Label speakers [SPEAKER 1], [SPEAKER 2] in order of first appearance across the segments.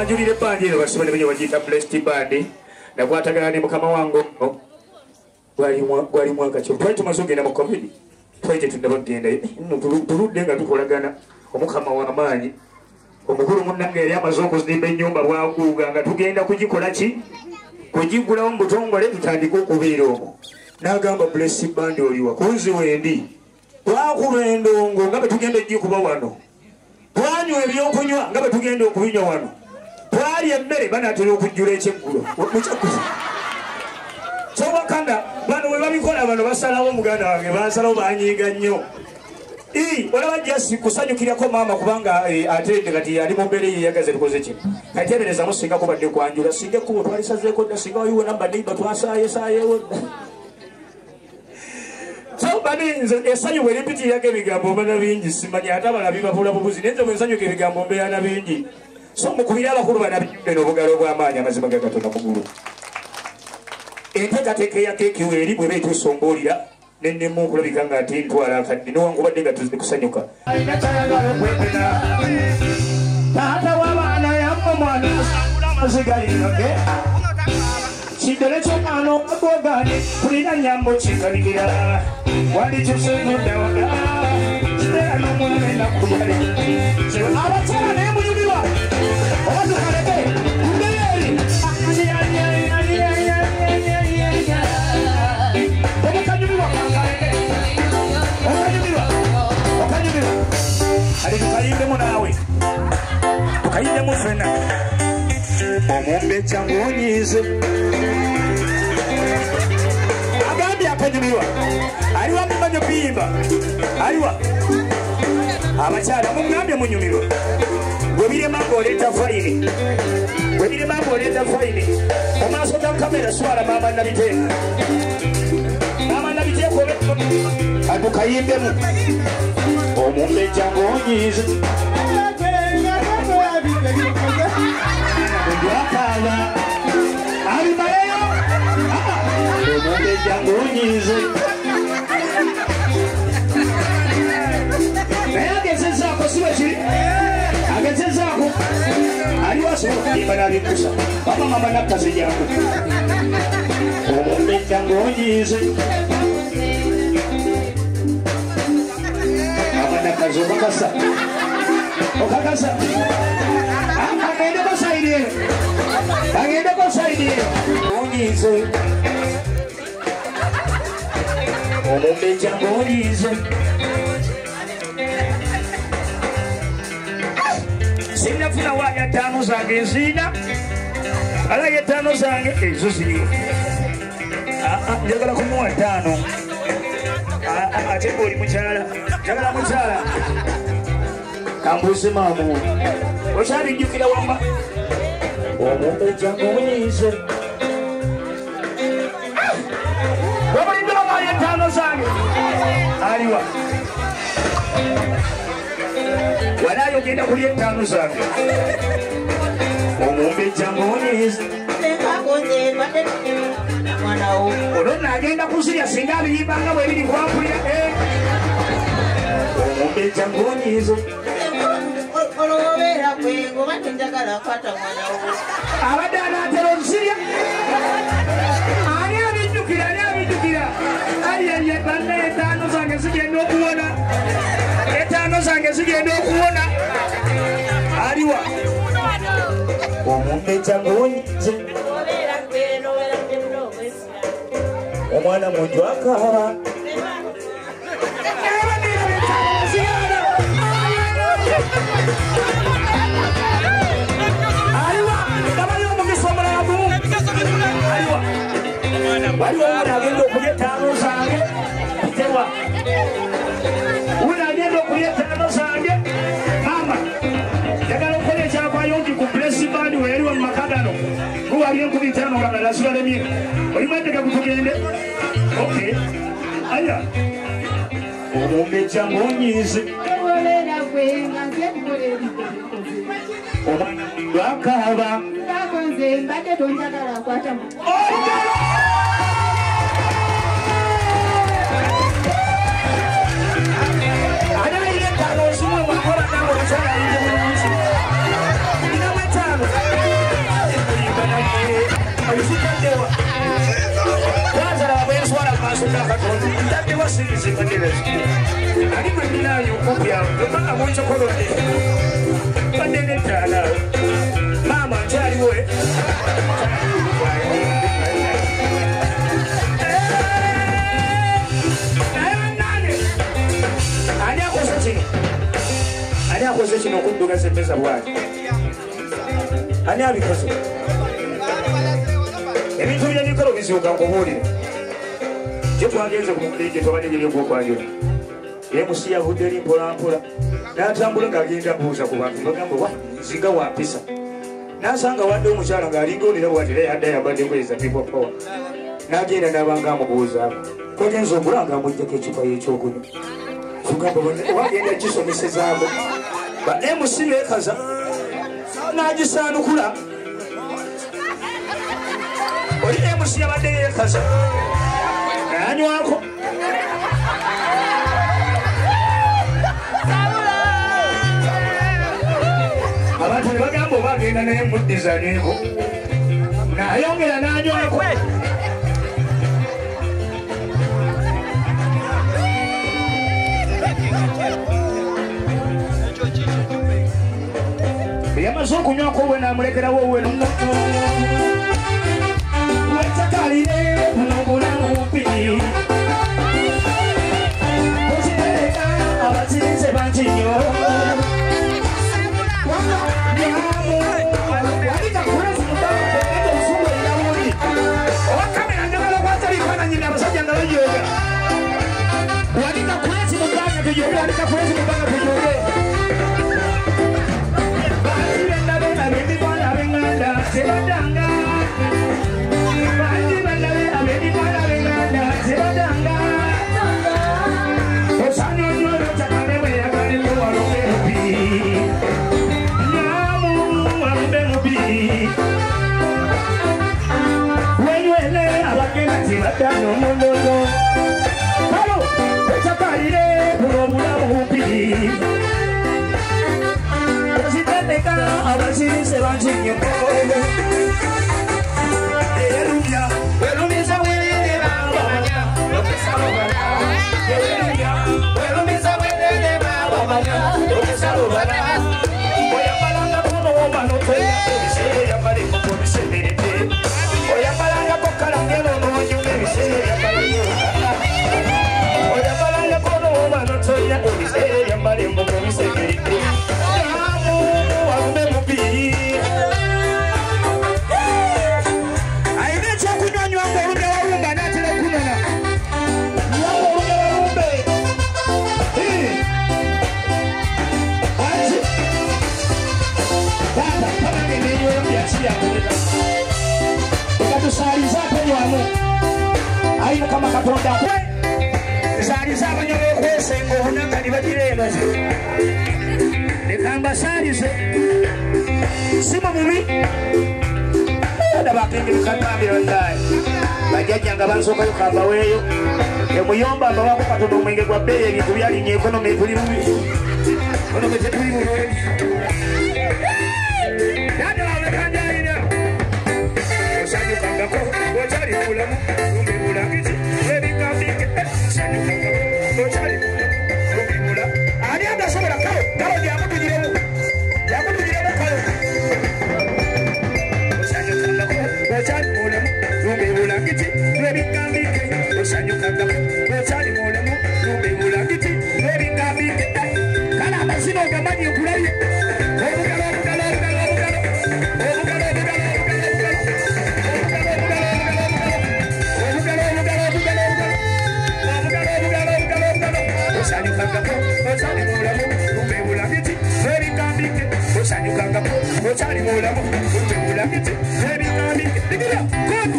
[SPEAKER 1] Julire panje basibone benye wajita blessed band na kwatagana ni mukama wangu gwali mwaka cyo twali tumazoge na covid twali tundabagenda turude nga tukolagana omukama wa amaanyi omukuru munnange yali amazongo zimbe nyumba bwakuga nga tugenda kugikola ki kugigula omutongole tutandika okubeera omwo nagamba blessed band oliwa kunzi wendi twakuba endongo nga betugenda ejikuba wano twanywa ebyokunywa nga betugenda okubinywa wano twali emmere banatera okujjula ekyeggulo mukyakuzi kyobakanda bano bwe babikola bano basalawo muganda wange bansalawo banyiiga nnyo olaba jasi kusanyukirako maama kubanga atende kati ali mu mbeera yeyagaze tukoze kino kati eberezamu singa kubadde kwanjula singa ekkubo twalisazeeko dda singa waliwo namba neiba twasaayesayewo dda so baninze esanyu bwe lipitirako ebigambo mbana bingi simanyi ate abalabi babula bubuzi naye nze bwe nsanyuka ebigambo mbeera na bingi so mukubira abakulu banabiyumbe n'obugalo bw'amaanyi amazima ga Katonda mugulu enteekateeka ya keeki weeri bwe beetusomboolera nennemu okulabika nga ate ntwala akadde newankubadde nga tuzikusanyuka alina kyayagala okwepena taata w'abaana yamma omwana asangula amaziga linoge kiddole ky'omwana omagogane kulina nyambo kingalikira wandikyusenuddawaga kiteera n'omwana enakuyale abakyala naye muyumirwa obazukaleke mbeeri omukanyumirwa kankaleke okanyumirwa ali tukayimbemu naawe tukayimbemu fena omumbe kyangu onyiize munyumirwa aliwa mumanyo bimba aliwa abakyala mungambye munyumirwa webirema ng'oleeta fayini webirema ng'oleeta fayini mu maaso ga kamera swala maama nabiteeka maama nabiteeka adukayimbemu omumbejja ng'onyiize ndwakaaba abimaleyo omumbejja ng'onyiize naye agezezaako siwe kiri agezezaako aliwo asobola okuyimba n'abikusa baba mama nakkazi jangu omumbejja ng'onyiize mama nakkazi okakasa okakasa agendeko sayidi eyo agendeko sayidi eyo onyiize omumbejja ng'onyiize sinafuna waya ttaano zange enziina alaye ttaano zange ezo ziriyo njagala kumuwa ttaano ate oli mukyala njagala mukyala kambuuze maamu okyabijjukira wamba omumbejja ng'onyiize wabuliddewo waya ttaano zange aliwa walayo genda kulya entaano zange omumbejja ng'onyiize olwo nagenda kuzirya singa abiyimbanga bwebiri kwampulira omumbejja ng'onyiize abadde anaatera ozirya ani abijjukira ayeye banne entaano zange zigenda okuwona etaano zange zigenda okuwona aliwa omumbejja ng'onyiize omwana muntu akaaba aliwa abaliwo omugisa omulala gumu aliwa waliwo omwana agenda okulya etaano zange tewa agenda okulya etaano zange mama njagala okukola ekyavaayo nti ku puresibandi weeriwa mu maka gano guwali enkubi ttaano nga nalasubalemye olimweteka kutugende oke aya omumbejja ng'onyiize omwana mundu akaaba mama nkyaliwe ani akoze kino okuddugaza emmeza bwati ani abikoze ebintu by'emikolo bizuuka nkubuulire gye twagenze ku mukuli gye twabadde gyebyogwokwanjula emusi yavudde eri mpolampola n'atambula ng'agenda buuza ku bantu bagamba wa nzinga wampisa n'asanga wadde omukyala ng'alingaolera bwati era yadda yabadde kweza people power n'agenda n'abanga amubuuzaako kogenza ogula ng'amuggyako ekipa y'ekyokunywa tugamba wagenda gisomesezaako ba emusi beekaza n'agisaanukula oli emusi yabadde yeekaza n'anywako abantu ne bagamba oba agenda naye muddizaneeko n'ayongera n'anywako yamaze okunywako we n'amulekerawo we wetakalire n'obulamu mpiri okitereka abazirize bangi nnyo owa kamera njagala kwata bifaananyi abasajja nga bajoga zibadanga osanyo nyono takane bwe yagali ko walumbe mubi nyamu walumbe mubi wenywele abagenda zibadanga omundozo kalo ekyakaire buno obulamu bubi ezitendeka abasirise bankinye mukogo Eruya, welumisa welele babamanya, lokesalobala. Eruya, welumisa welele babamanya, lokesalobala. Oyambalanga kono womano toya, ebisere yambale muko bisemerete. Oyambalanga kokalangelo n'onyume ebisere yambale yokala. Oyambalanga kono womano toya, ebisere yambale muko bisemerete. Yamu walume mubi. Saliza penywamu aina kama katonda kwe saliza abanyole kwesenga obunakali bagirebaze nekamba salize sima mubi adabakengere katambira ndai bajajanga bansokayo kavaweyo emuyomba abawako katono omwenge gwa bbeeyi ebintu byalinnya ekonomi tuli bubi ekonomi tetuli bulungi yadawabekanjalina osanyukangako okyali mulamu lumbibulangiti ebikambike osanyukangako okyali lumbibula ani agasobola kalo lyakutugiremu kalo osanyukangako okyali mulamu lumbibulangiti ebikambike osanyukangako okyali mulamu lumbibulangiti ebikambike kale amazina ogamanyi okulabye Ochali mulamu, ulambiti, baby kambike, digida, good.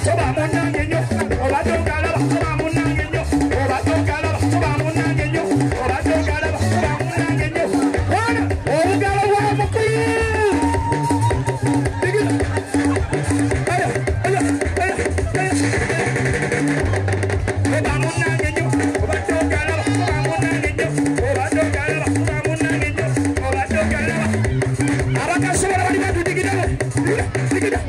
[SPEAKER 1] Soba munangenyo, obatongalaba, soba munangenyo, obatongalaba, soba munangenyo, obatongalaba, soba munangenyo. Wana, obugalo bwa mukulu. Digida. Aya. Soba munangenyo, obatongalaba, soba munangenyo, obatongalaba. Abakasobola bali batudigidamo digida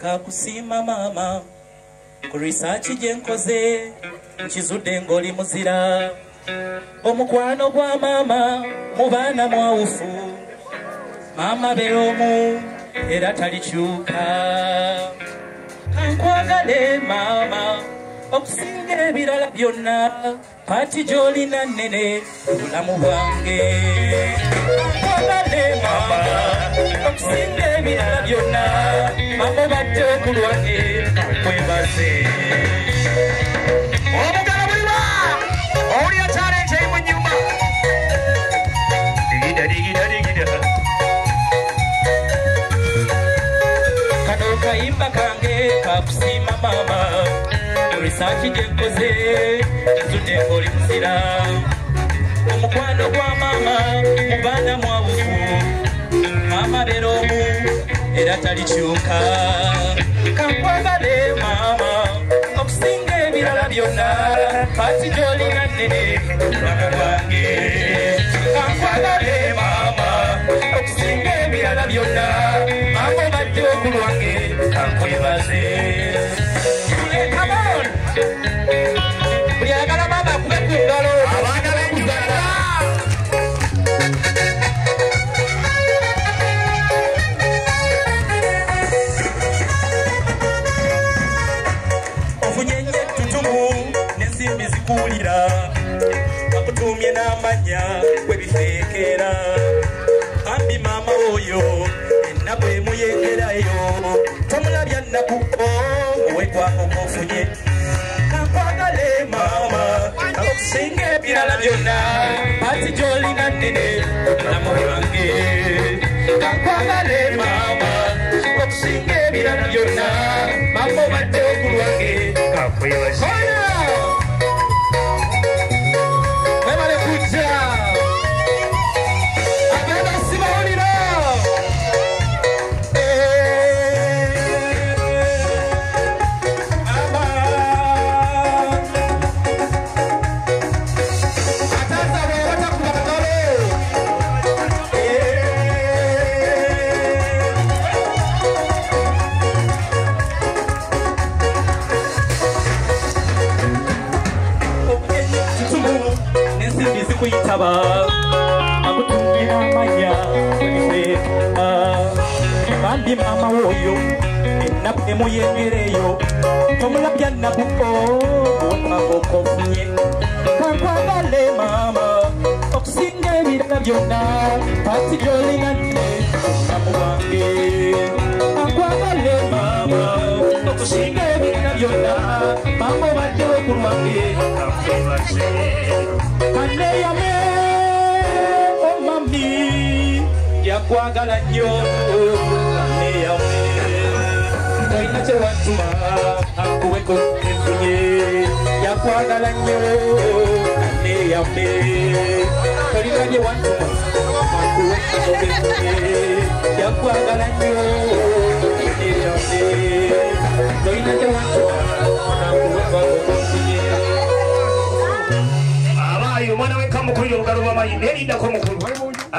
[SPEAKER 2] Kakusima mama kurisachi jenkoze nchizudde ngoli muzira omukwano gwa mama mubana mwawufu mama beromu era talikyuka kankwagale mama okusinga ebirala byonna pati gy'olina nnene obulamu bwange kankwagale mama okusinga ebirala byonna mama badde okulwange mwebaze omugala buliwa owulira challenge eri mu nnyumba digida kano kayimba kange kakusima mama risachi gyenkoze kizudde ng'oli muzira omukwano gwa mama mubaana mwabufu mama beromu era talikyuka kankwagale mama okusinga ebirala byonna pati gy'olina nnene obulamu bwange kankwagale mama okusinga ebirala byonna mama obadde okulwange kankwebaze buli ayagala mama akube ku ngalo abagala engala ofunyenye ettutumu n'ensimbi zikuwulira bakutuumye n'amannya webifeekera ambi maama oyo ennaku emuyengerayo tomulabya nnakuko owekwako kofunye kankwagale mama okusinga ebirala byonna ati gy'olina nnene obulamu bwange kankwagale mama okusinga ebirala byonna mama obadde okulwange kakwebasa webale kujja agenda sibawulira kuyitaba akutungira amanya webifeeka bambi mama woyo ennaku emuyengereyo tomulabya nnakuko wekwakokofunye kankwagale mama okusinga ebirala byonna pati gy'olina nne obulamu bwange kankwagale mama okusinga ebirala byonna mama obadde okulwange kakwebase kaneyame omami yakwagala nnyo kaneyame olina kyewatuma akuweko enfunye yakwagala nnyo kaneyame olina byewatuma akuweko enfunye yakwagala nnyo kaneyame olina kyewatuma akuweko enfunye mwana w'enkamukulu y'olugalo lw'amayi neerindako mukulu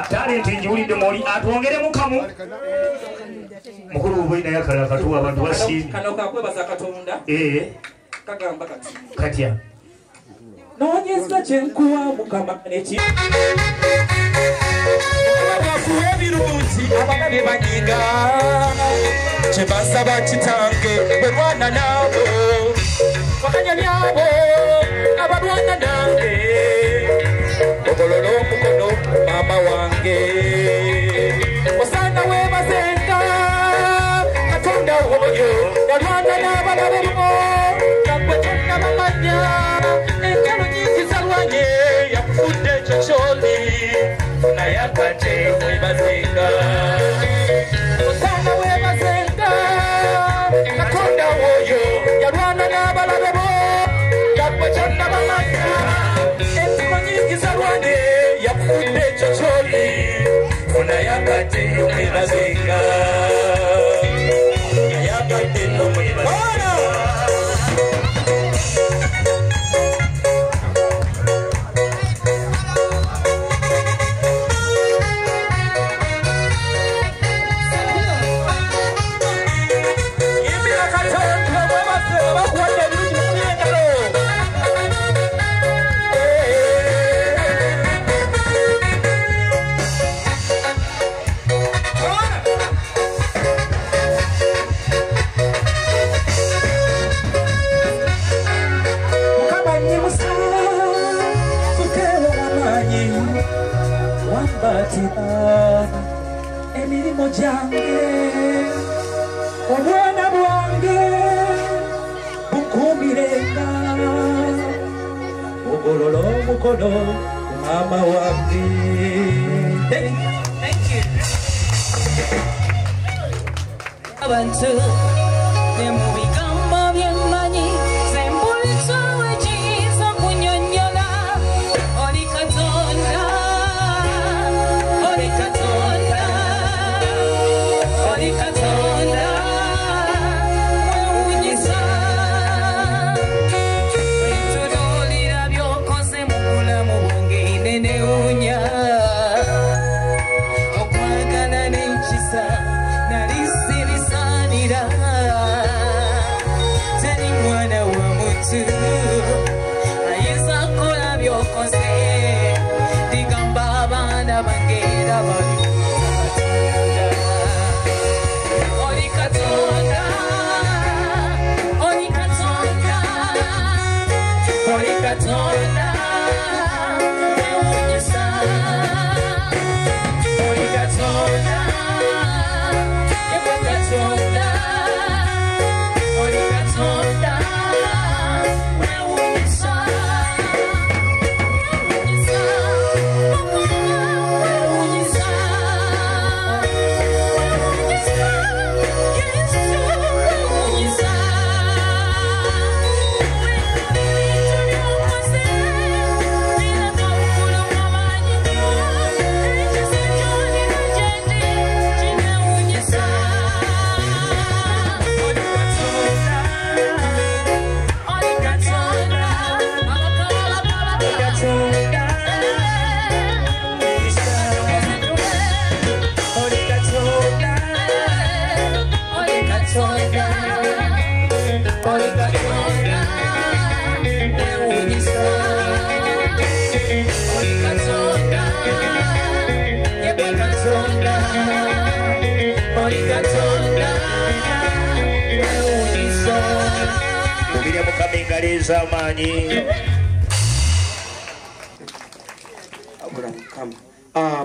[SPEAKER 2] talenti njiwulidde moli atwongeremu kamu mukulu obwina yakala katuwa abantu basiimi kano kakwebaza katonda kagamba kati katya noonyeza kyenkuwa mukama neki abakuwa ebirungi abalabe banyinga kye basaba kitange bwe mwana naawe
[SPEAKER 3] walwana n'abalabemo nagwe tonnabamanya enjalo nyingi zalwanye yakufudde ekyo kyoli naye akate webazenga osana webazenga katonda woyo yalwana n'abalabemo nagwe tonnabamanya enjalo nyingi zalwanye yakufudde ekyo kyoli naye akate webazenga emilimo gyange obwana bwange bukuumirenga ogolola omukono ku maama wange.
[SPEAKER 4] abantu ne mu bigambo byemmanyi sembulitso wekiyinza kunyonnyola oli katonda wewunyiza wetululira byokoze mu bulamu bwange nenewunya okwagala n'enkisa nali sibisaanira teri mwana wa mutu ayinza kukola byokoze digamba abaana bange era babi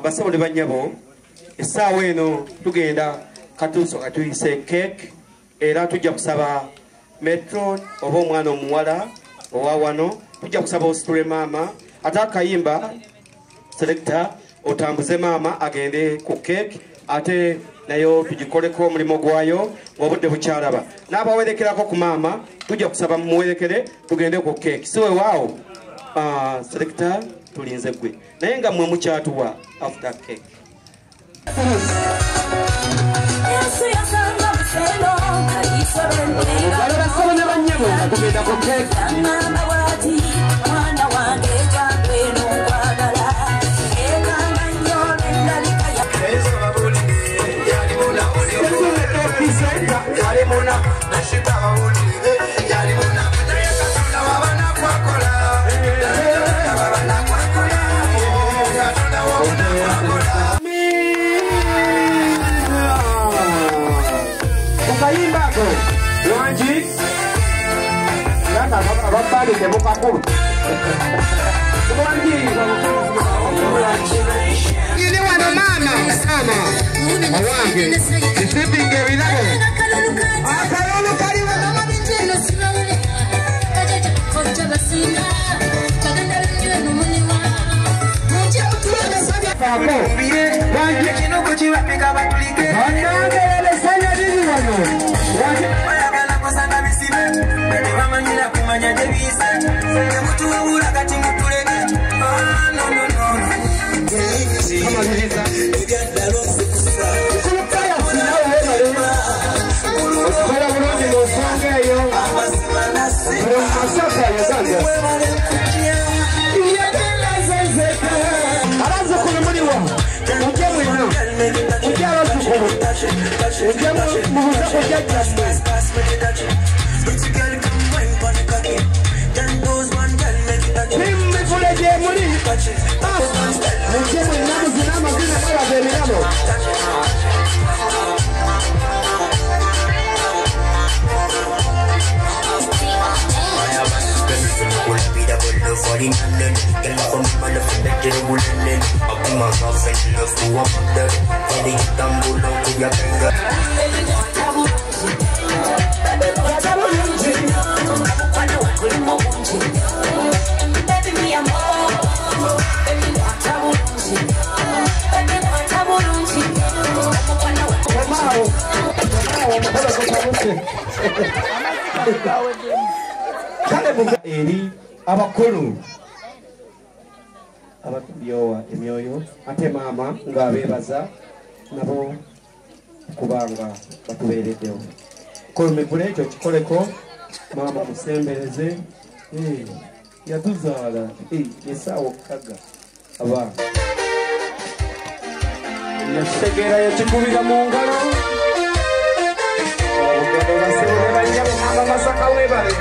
[SPEAKER 5] basabo ne banyabo essaawa eno tugenda katuuso katuyise cake era tujja kusaba metro oba omwana omuwala owa wano tujja kusaba ositule maama ate akayimba selector otambuze maama agende ku cake ate nayo tugikoleko omulimu gwayo obudde bukyalaba n'abawerekerako ku maama tujja kusaba mumuwerekere tugende ku cake siwe waawo selector tulinze gwe naye nga mwe mukyatuwa after cake basabo ne bannyabo nga tugenda ku cake Ili wano mama sana awange isipinge bilabo akalulu kali eri abakulu abatubyowa emyoyo ate maama ng'abeebaza nabo kubanga batubeereddewo kolumegula ekyo kikoleko maama musembereze yatuzaala esaawa okaga abaana yakitegera yakikubira mu ngalo ogendo basebole banyabo maama masaka webale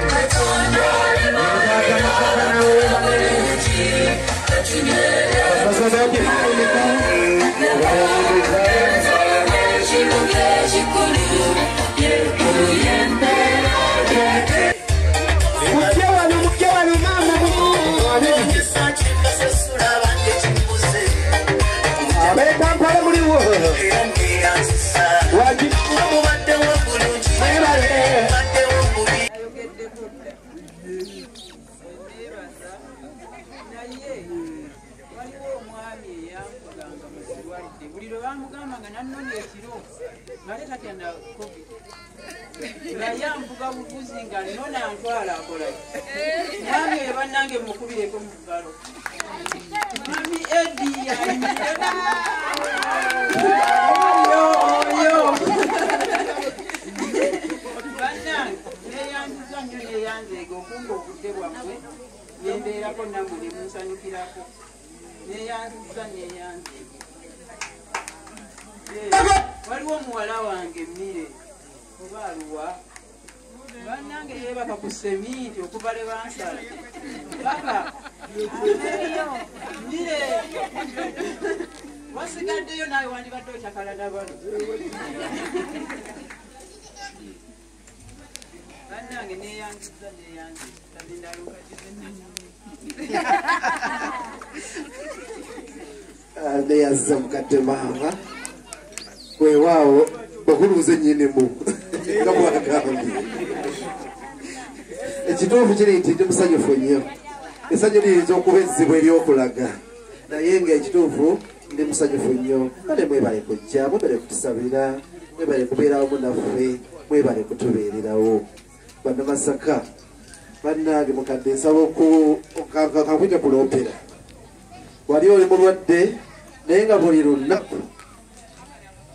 [SPEAKER 6] yambuga buvuzi nga nona ntwala akola mwami ebannange mukubireko mu ngalo mwami Edi oyo bannange neyanziza nnyo neyanzeega okumba obudde bwammwe nembeerako nammwe ne munsanyukirako neyanziza neyanzeega waliwo omuwala wange Mmire oba aluwa bannange yeebaka ku seminti okuva le bansala baka Mmire wasigaddeyo naawe wandibadde okyakalana bano bannange neyanziza
[SPEAKER 7] neyanziza mukadde maama weewaawo okulubuze nnyinimu nga mwagambye ekituufu kiri nti ndi musanyufu nnyo essanyu liyinza okuba ezzibu eryokulaga naye nga ekituufu ndi musanyufu nnyo ale mwebale kujja mwebale kutusabira mwebale kubeera wamu naffe mwebale kutubeererawo bannamasaka bannange mukadde nsaba kakwita kuloopera wali oli mulwadde naye nga buli lunaku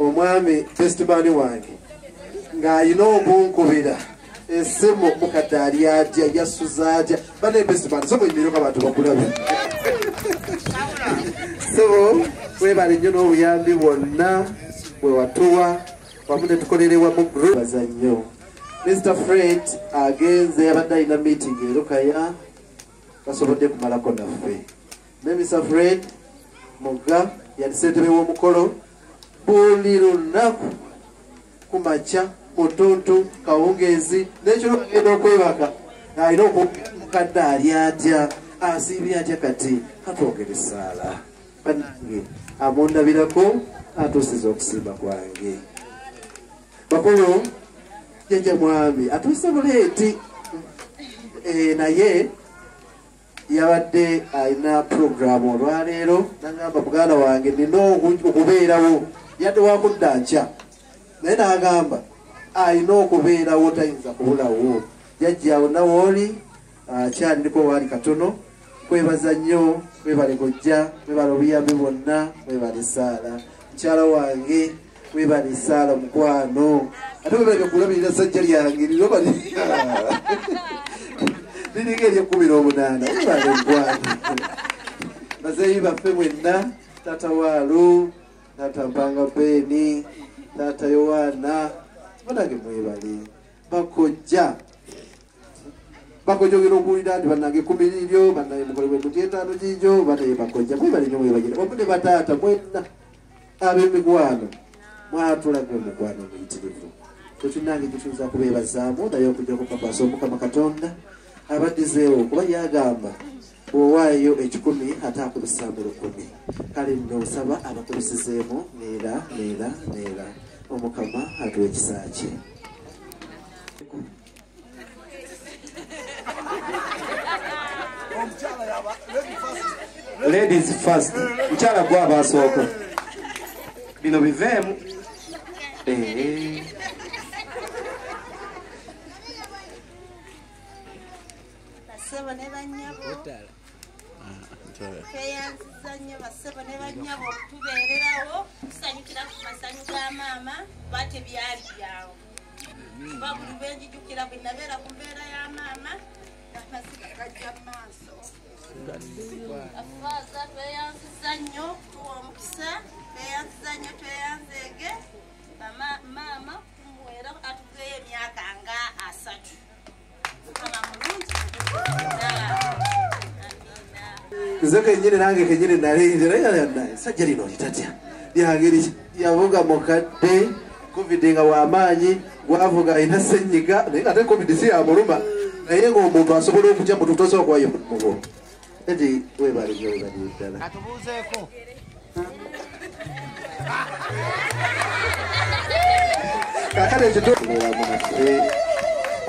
[SPEAKER 7] omwami festimaani wange ng'alina obunkubira essimu mukadde ali atya yasuza atya bane festimaani so mwenyimireko abantu bakulabe so webale nnyo n'obuyambi bwonna bwe watuwa wamu ne tukolerewamu baza nnyo Mr. Fred agenze yabadde alina meeting erukaya basobodde kumalako naffe ne Mr. Fred Mugga yali ssentebe w'omukolo buli lunaku kumakya mutuntu kawungeezi nekiro agenda okwebaka alina okumukadde ali atya asiibye atya kati atwogere essaala banange amundabirako atuusiza okusiiba kwange bakulu jjajja mwami atuuse buleeti naye yabadde alina puroguramu olwaleero nagamba muganda wange nina okubeerawo yadde wakudda nkya naye n'agamba alina okubeerawo tayinza kubulawo jajjaawo nawooli kyandiriko waali katono kwebaza nnyo webale kojja webale obuyambi bwonna webale saala mukyala wange webale saala mukwano ate webale kulabirira sajja lyange liroba liringa ery'18 webale mukwano bazeeyi baffe mwenna tata waalo tata mpanga beeni tata yowaana banange mwebale bakojja bakojogera okuwulira nti bannange 10 liryo bannange mukolebwe muti 5 gijo banaye bakojja mwebale nnyo mwebagire wamude bataata mwenna ab'emikwano mwatulaga omukwano muyitirivu tetunange gituza kubeebazaamu naye okujja kupapasa omukama katonda abaddizeewo kuba yagamba bwowaayo 10 ate akubisambu 10 kale nno osaba abakubisizeemu neera omukama atuwa ekisa kye.
[SPEAKER 5] Ladies first. Mchala gwa basoko. Bino bivemu.
[SPEAKER 8] Basebo ne banyabo. Feyanziza nnyo basebo ne banyabo tubeererawo tusanyukira ku masanyu ga maama bate byali byawo. Babuli benjijukira bwe nabeera ku mbeera ya maama amasiga gajja mu maaso. Afaza tweyanziza nnyo tuwa omukisa tweyanziza nnyo tweyanzeege maama tumuweera atugeeyo emyaka nga 3 mukama mulungi
[SPEAKER 7] nze kenyini nange kenyini nalinze sajja lino litatya lyangeri yavuga mukadde covid nga wamaanyi gwavuga alina senyiga naye ate covid si yamuluma naye ng'omuntu asobola okujja mututosobola kuwayo mubo eti webali ddala
[SPEAKER 9] atubuuzeeko
[SPEAKER 7] kakale ekituulamunaffe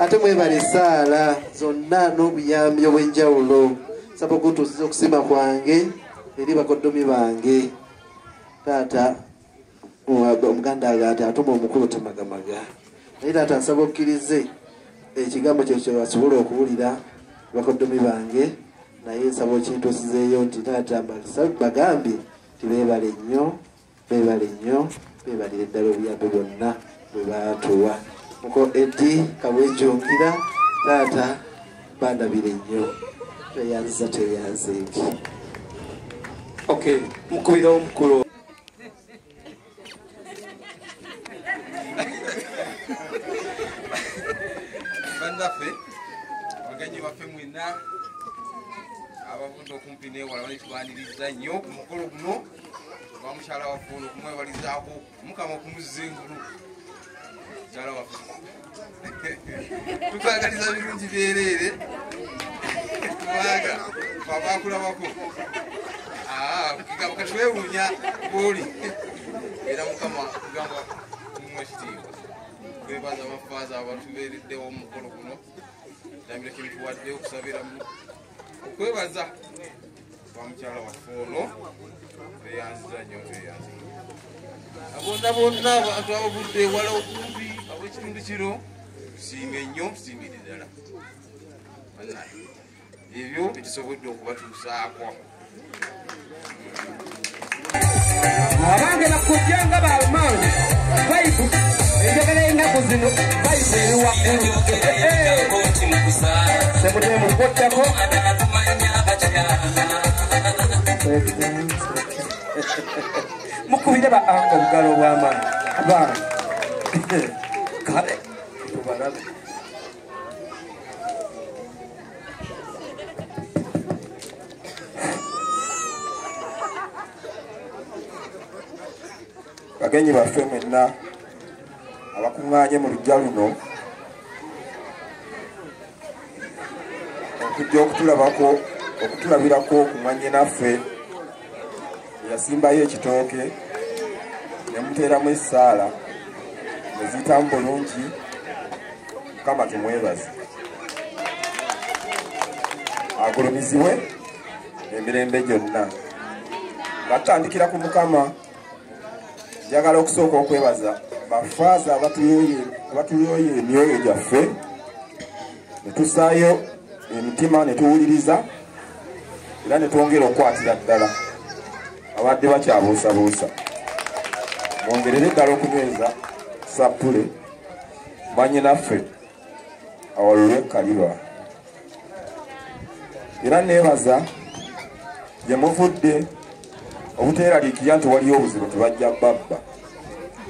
[SPEAKER 7] ate mwebali saala zonna n'obuyambi obw'enjawulo saba okutuusiza okusima kwange eri bakoddomi bange taata omuganda ati atuma omukulu temagamaga naye taata nsaba okkirize ekigambo kyekyo basobole okuwulira bakoddomi bange naye nsaba okintuusizeeyo nti taata bagambye nti beebale nnyo beebalire ddala obuyambi bwonna bwe baatuwa muko edi kabwenjonkira taata bandabire nnyo teyanziza teyanzeeki
[SPEAKER 5] okay mukubira omukulu
[SPEAKER 9] bandaffe abagenyi baffe mwena abavudde okumpi newala balitubaniriza nnyo ku mukolo guno gwa mukyala waffe ono okumwebalizaako omukama okumuzza engulu mukyala waffe tukwagaliza birungi byereere kubanga babakulabako kigamba katwewuunya bwoli era mukama kugamba kumwa ekitiibwa twebaza abafaaza abatubeereddewo omukolo guno tambira kyemutuwadde okusabiramu okwebaza kwa mukyala waffe ono tweyanziza nnyo bonna bonna abantu abavudde ewala okumpi ab'ekitundu kino tusiime nnyo tusiimire ddala ebyo ekisobodde okubatuusaako
[SPEAKER 5] abange bakujjanga bamaanyi baibu enjogera ennaku zino baibu eri waggulu semutemukuttako mukubire ba ango obugalo obw'amaanyi abaana kale tubalabe bagenyi baffe mwenna abakuŋŋaanye mu lujja luno okujja okutulabako okutulabirako kumanye naffe yasimbayo ekitooke nemuteeramu essaala neziyitamu bulungi mukama tumwebaze agulumizibwe emirembe gyonna nga tutandikira ku mukama
[SPEAKER 10] njagala okusooka okwebaza bafaaza abatuyoye emyoyo gyaffe ne tusaayo emitima ne tuwuliriza era ne twongera okukwatira ddala abadde bakyabuusabuusa mwongerere ddala okunyweza sapule bannyinaffe awalulwe kaliba era neebaza gye muvudde obuteeraliikirya nti waliyo obuzibu tebajja babba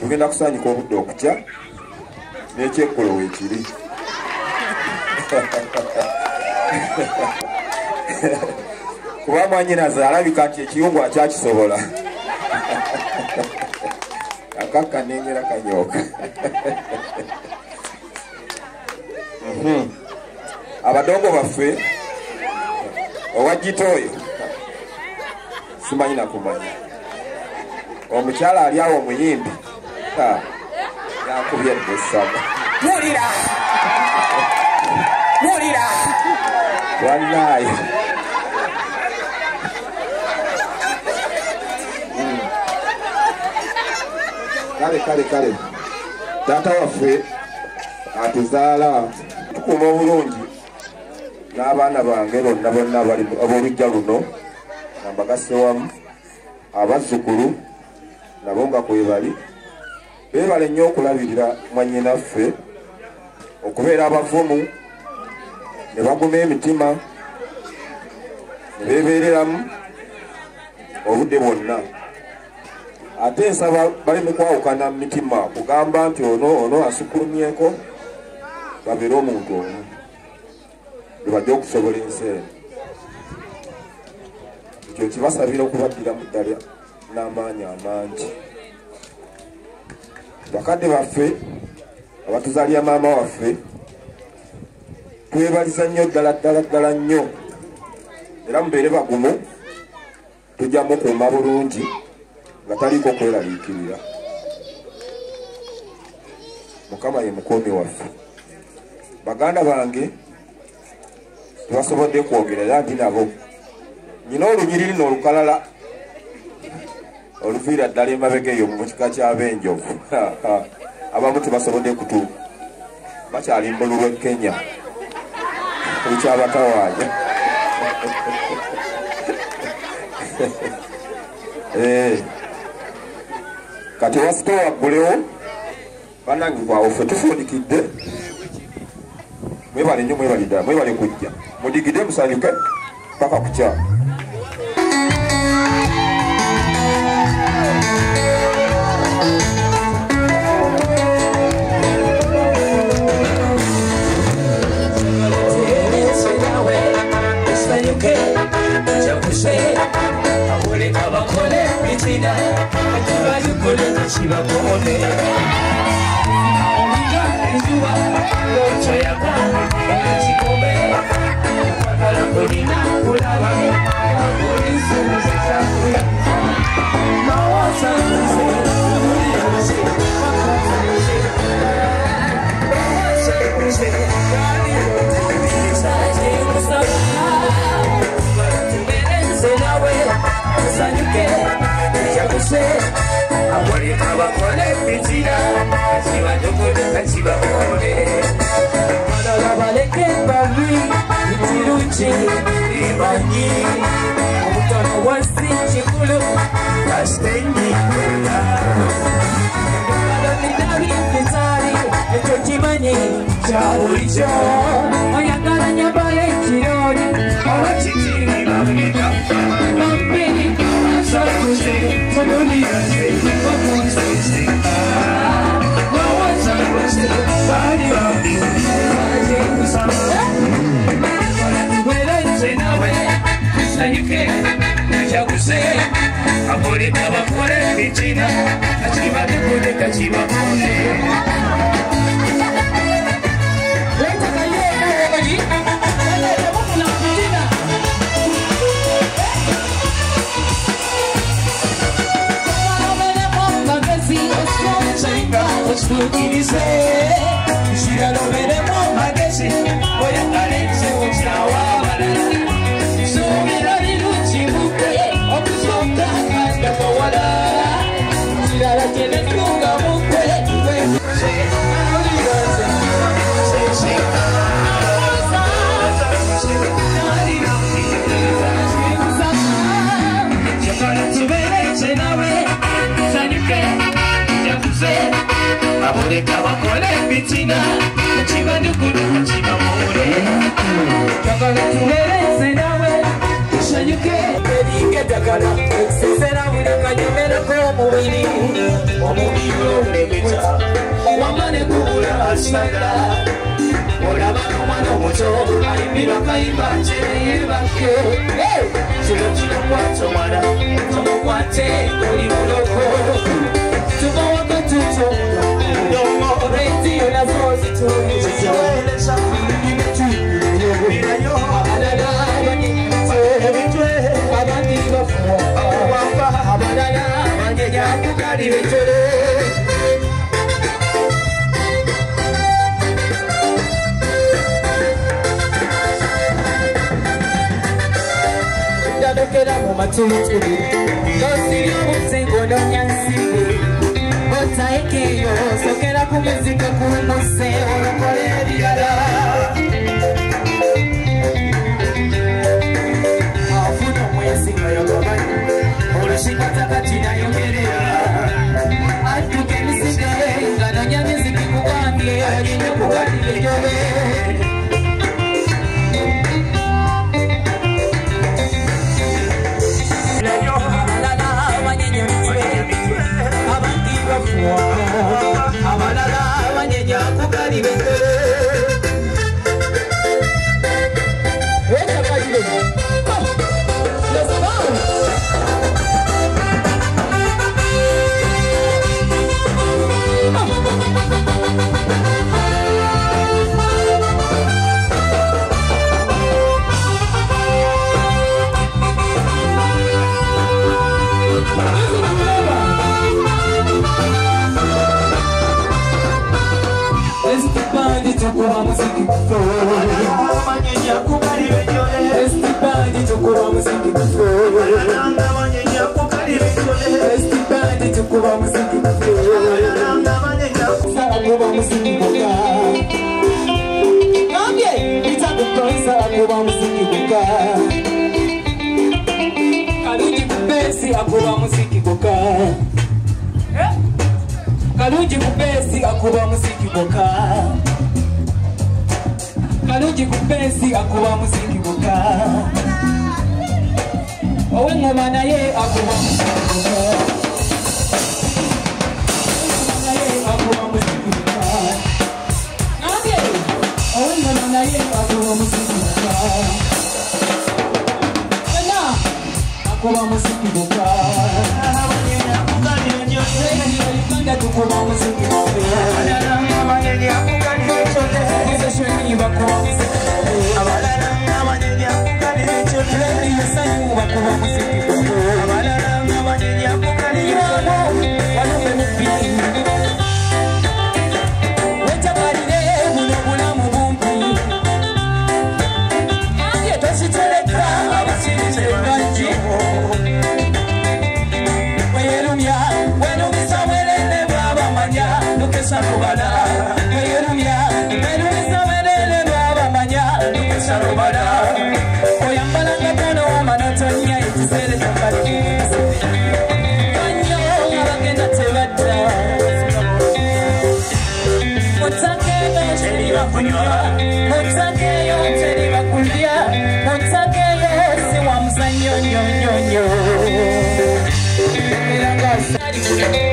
[SPEAKER 10] tugenda kusanyika obudde okutya n'ekyekkulo weekiri kuba mwanyinaze alabika nti ekiyungu akyakisobola akakkanengera kanyooka abadongo baffe owajjita oyo simanyi nakumanya omukyala ali awo omuyimbi yakubye dde essaba
[SPEAKER 4] wulira
[SPEAKER 10] wallayi kale taata waffe atuzaala tukuuma obulungi n'abaana bange bonna ab'olujja luno nambagasse wamu abazzukulu nabo nga kwebali beebale nnyo okulabirira mwannyinaffe okubeera abavumu ne baguma emitima ne beebeereramu obudde bwonna ate nsaba baleme kwawukana mu mitima kugamba nti ono asukulumyeko babeere omuntu omu bebajja okusobola ensi eno ekyo kibasabira okubaddira mu ddala n'amaanyi amangi bakadde baffe abatuzaalya maama waffe twebaliza nnyo ddala nnyo era mubeere bagumu tujja mukuuma bulungi nga taliiko kweraliikirira mukama ye mukuumi waffe baganda bange tebasobodde kwogera era ndi nabo nyina olunyiriri n'olukalala oluviira ddala emabega eyo mu kika ky'abenjovu abamu tebasobodde kutuuka bakyali mbulu lw'e Kenya olukyabatawaanya kati wasito waggulewo bannange bwawe ffe tufundikidde mwebale nnyo mwebale ddala mwebale kujja mudigide musanyuke paka kukyala
[SPEAKER 4] Tiene
[SPEAKER 11] leka bakole fitina kibadukulu kibamure kakala tubereze nawe ushanyuke eringe dagala sezera buli kanyomera k'omubiri omubiri olemeta wamane kubula asagala olaba n'omwana omuto ayimbira kayimba kyeyebake kino kinokwata omwana tomukwate oli muloko tuba wakatuto ndomo redio nazo zitulizizoeleza birayo abalala banyitwe abandi bafuwa abalala banyenya kukali betole ndadokera mu matulutulu ngosiri obusengo nonyansibu otaekeyo sokera ku muzika kumuse olokole ebirala afuna omwezi nga yogabanyi olushikatakati nayogerera atuka emisige nga nonya miziki kugambye alina kugalira ejobe abalala banyenya kugali betole Tukuba muziki manyenya kukali betole estipandi tukuba muziki nanga manyenya kukali betole estipandi tukuba muziki nanga manyenya kukuba muziki boka nambye itakukoisa kuba muziki boka kalungi kupesi akuba muziki boka kalungi kupesi akuba muziki boka kalungi kupesi akuba muziki boka owe ngoma naye akuba muziki boka akuba muziki boka nambye owe ngoma naye akuba muziki boka ena akuba muziki boka Uganda tukuba muziki boka Shweni bakuba muziki abalala abanyenya kukali betole yesanyu bakuba muziki abalala abanyenya kukali betole wanobe mupini wetabalire buno bulamu bumpi anje tositeleka abasirize banji weyerumya wenumisa welele bwabamanya nukesa kubala weyerumya Sarubada, oyambala ngatono manatonya itisere takali. Kanyo abagenda tebadda. Mutake yo teri bakunywa, mutake yo teri bakulya, mutake yo siwa muzanyo nyonyo. Miranga sari